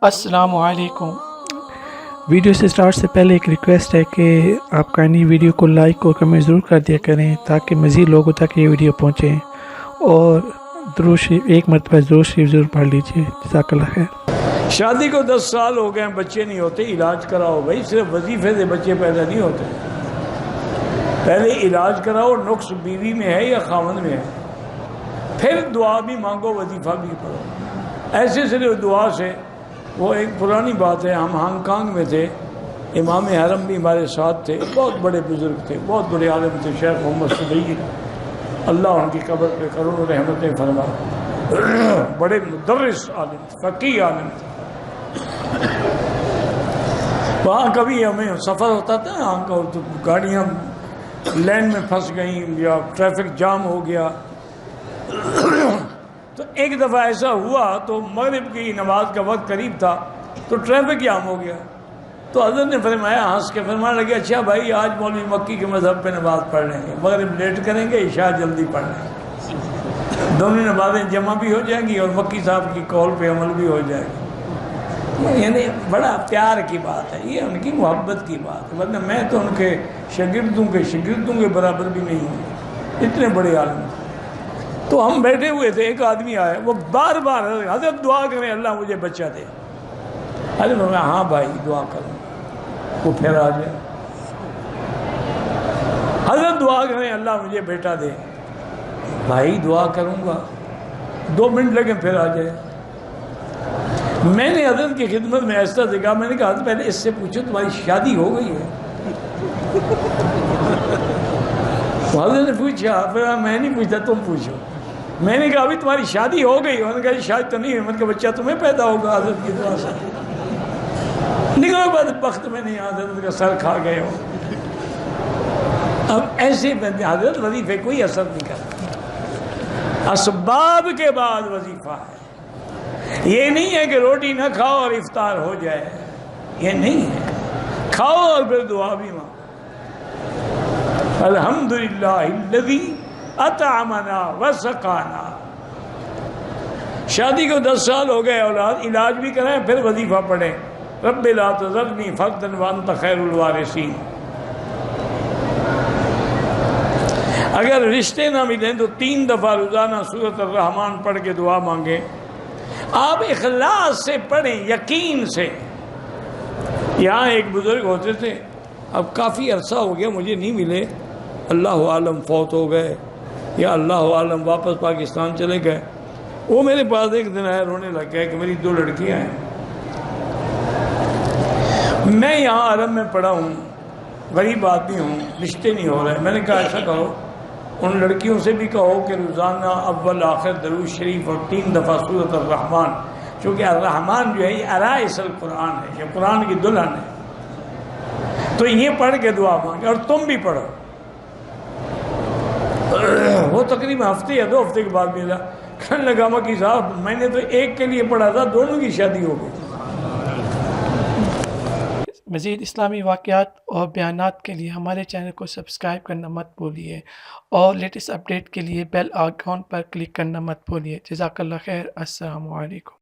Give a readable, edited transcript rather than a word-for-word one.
السلام علیکم۔ ویڈیو سے سٹارٹ سے پہلے ایک ریکویسٹ ہے کہ آپ کائنڈلی ویڈیو کو لائک اور کمنٹ ضرور کر دیا کریں تاکہ مزید لوگوں تک یہ ویڈیو پہنچے، اور درود شریف ایک مرتبہ درود شریف ضرور پڑھ لیجئے۔ جزاک اللہ خیر۔ شادی کو 10 سال ہو گئے ہیں، بچے نہیں ہوتے، علاج کراؤ بھائی، صرف وظیفے سے بچے پیدا نہیں ہوتے۔ پہلے علاج کراؤ، نقص بیوی میں ہے یا خاوند میں ہے، پھر دعا بھی مانگو، وظیفہ بھی پڑھو۔ ایسے صرف دعا سے، وہ ایک پرانی بات ہے، ہم ہانگ کانگ میں تھے، امام حرم بھی ہمارے ساتھ تھے، بہت بڑے بزرگ تھے، بہت بڑے عالم تھے، شیخ محمد صدیقی، اللہ ان کی قبر پہ کروڑوں رحمتیں فرما، بڑے مدرس عالم تھے، فقیہ عالم تھے۔ وہاں کبھی ہمیں سفر ہوتا تھا، وہاں کا تو گاڑیاں لین میں پھنس گئیں یا ٹریفک جام ہو گیا، تو ایک دفعہ ایسا ہوا تو مغرب کی نماز کا وقت قریب تھا تو ٹریفک جام ہو گیا، تو حضرت نے فرمایا، ہنس کے فرمانے لگے، اچھا بھائی آج مولوی مکی کے مذہب پہ نماز پڑھ لیں گے، مغرب لیٹ کریں گے، عشاء جلدی پڑھ لیں گے، دونوں نمازیں جمع بھی ہو جائیں گی اور مکی صاحب کی قول پہ عمل بھی ہو جائے گا۔ یعنی بڑا پیار کی بات ہے، یہ ان کی محبت کی بات ہے، ورنہ میں تو ان کے شاگردوں کے برابر بھی نہیں ہوں، اتنے بڑے عالم تھے۔ تو ہم بیٹھے ہوئے تھے، ایک آدمی آیا، وہ بار بار حضرت دعا کریں اللہ مجھے بچہ دے۔ حضرت نے کہا ہاں بھائی دعا کروں، وہ پھر آ گیا، حضرت دعا کریں اللہ مجھے بیٹا دے، بھائی دعا کروں گا، 2 منٹ لگے پھر آ جائے۔ میں نے حضرت کی خدمت میں ایسا دیکھا، میں نے کہا حضرت پہلے اس سے پوچھو تمہاری شادی ہو گئی ہے؟ حضرت نے پوچھا، پھر میں نہیں پوچھتا تم پوچھو۔ میں نے کہا ابھی تمہاری شادی ہو گئی؟ انہوں نے کہا شاید تو نہیں ہے۔ میں نے کہا بچہ تمہیں پیدا ہوگا حضرت کی دعا سے۔ نکلو بعد وقت میں نہیں، حضرت کا سر کھا گئے ہو۔ اب ایسے بندے حضرت وظیفے کوئی اثر نہیں کرتا، اسباب کے بعد وظیفہ ہے۔ یہ نہیں ہے کہ روٹی نہ کھاؤ اور افطار ہو جائے، یہ نہیں ہے، کھاؤ اور پھر دعا بھی مانگو۔ الحمدللہ الذی اطعمنا وسقانا۔ شادی کو 10 سال ہو گئے، اولاد علاج بھی کرائیں، پھر وظیفہ پڑھیں، رب لا تذرنی فردا وانت خیر الوارثین۔ اگر رشتے نہ ملیں تو 3 دفعہ روزانہ سورۃ الرحمن پڑھ کے دعا مانگیں۔ آپ اخلاص سے پڑھیں، یقین سے۔ یہاں ایک بزرگ ہوتے تھے، اب کافی عرصہ ہو گیا مجھے نہیں ملے، اللہ عالم فوت ہو گئے یا اللہ عالم واپس پاکستان چلے گئے۔ وہ میرے پاس ایک دن آیا، رونے لگ گیا کہ میری 2 لڑکیاں ہیں، میں یہاں عرب میں پڑھا ہوں، غریب آدمی ہوں، رشتے نہیں ہو رہے۔ میں نے کہا ایسا کرو، ان لڑکیوں سے بھی کہو کہ روزانہ اول آخر درود شریف اور 3 دفعہ سورۃ الرحمن، چونکہ الرحمن جو ہے یہ عرائس القرآن ہے، یہ قرآن کی دلہن ہے، تو یہ پڑھ کے دعا مانگے، اور تم بھی پڑھو۔ وہ تقریباً ہفتے یا 2 ہفتے کے بعد ملا، کہنے لگا مکی صاحب میں نے تو ایک کے لیے پڑھا تھا، دونوں کی شادی ہو گئی۔ مزید اسلامی واقعات اور بیانات کے لیے ہمارے چینل کو سبسکرائب کرنا مت بھولیے، اور لیٹسٹ اپڈیٹ کے لیے بیل آئیکن پر کلک کرنا مت بھولیے۔ جزاک اللہ خیر۔ السلام علیکم۔